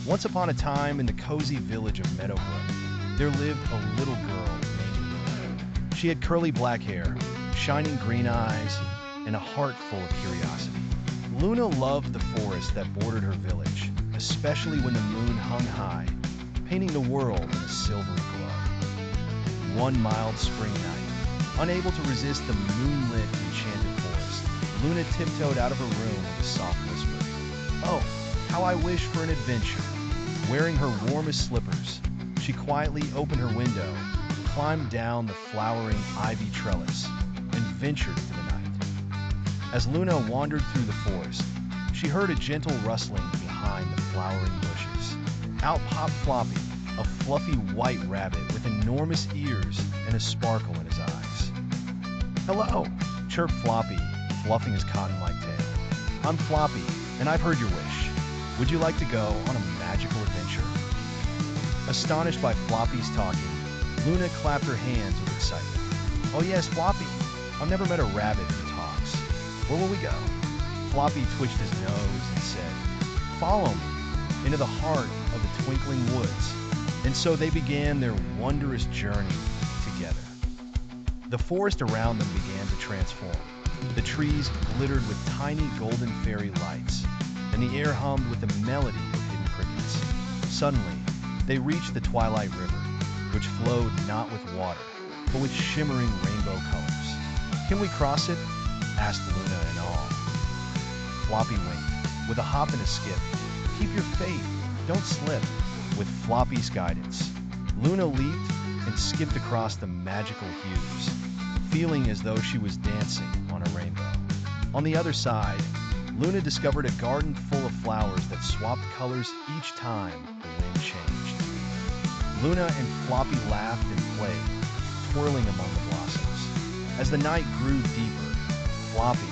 Once upon a time, in the cozy village of Meadowbrook, there lived a little girl named Luna. She had curly black hair, shining green eyes, and a heart full of curiosity. Luna loved the forest that bordered her village, especially when the moon hung high, painting the world in a silvery glow. One mild spring night, unable to resist the moonlit, enchanted forest, Luna tiptoed out of her room with a soft whisper. "Oh, how I wish for an adventure." Wearing her warmest slippers, she quietly opened her window, climbed down the flowering ivy trellis, and ventured into the night. As Luna wandered through the forest, she heard a gentle rustling behind the flowering bushes. Out popped Floppy, a fluffy white rabbit with enormous ears and a sparkle in his eyes. "Hello," chirped Floppy, fluffing his cotton-like tail. "I'm Floppy, and I've heard your wish. Would you like to go on a magical adventure?" Astonished by Floppy's talking, Luna clapped her hands with excitement. "Oh yes, Floppy. I've never met a rabbit who talks. Where will we go?" Floppy twitched his nose and said, "Follow me into the heart of the twinkling woods." And so they began their wondrous journey together. The forest around them began to transform. The trees glittered with tiny golden fairy lights, and the air hummed with the melody of hidden crickets. Suddenly, they reached the Twilight River, which flowed not with water, but with shimmering rainbow colors. "Can we cross it?" asked Luna in awe. Floppy winked, with a hop and a skip. "Keep your faith, don't slip." With Floppy's guidance, Luna leaped and skipped across the magical hues, feeling as though she was dancing on a rainbow. On the other side, Luna discovered a garden full of flowers that swapped colors each time the wind changed. Luna and Floppy laughed and played, twirling among the blossoms. As the night grew deeper, Floppy,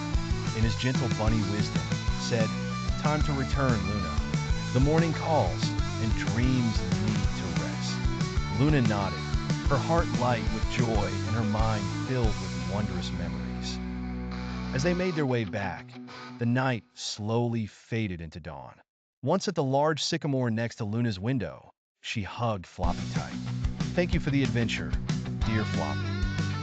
in his gentle bunny wisdom, said, "Time to return, Luna. The morning calls, and dreams need to rest." Luna nodded, her heart light with joy and her mind filled with wondrous memories. As they made their way back, the night slowly faded into dawn. Once at the large sycamore next to Luna's window, she hugged Floppy tight. "Thank you for the adventure, dear Floppy.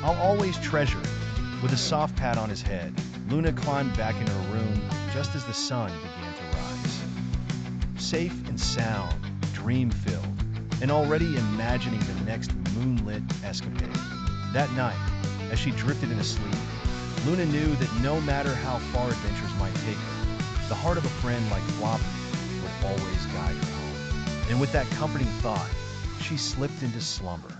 I'll always treasure it." With a soft pat on his head, Luna climbed back into her room just as the sun began to rise. Safe and sound, dream-filled, and already imagining the next moonlit escapade. That night, as she drifted into sleep, Luna knew that no matter how far adventures might take her, the heart of a friend like Floppy would always guide her home. And with that comforting thought, she slipped into slumber.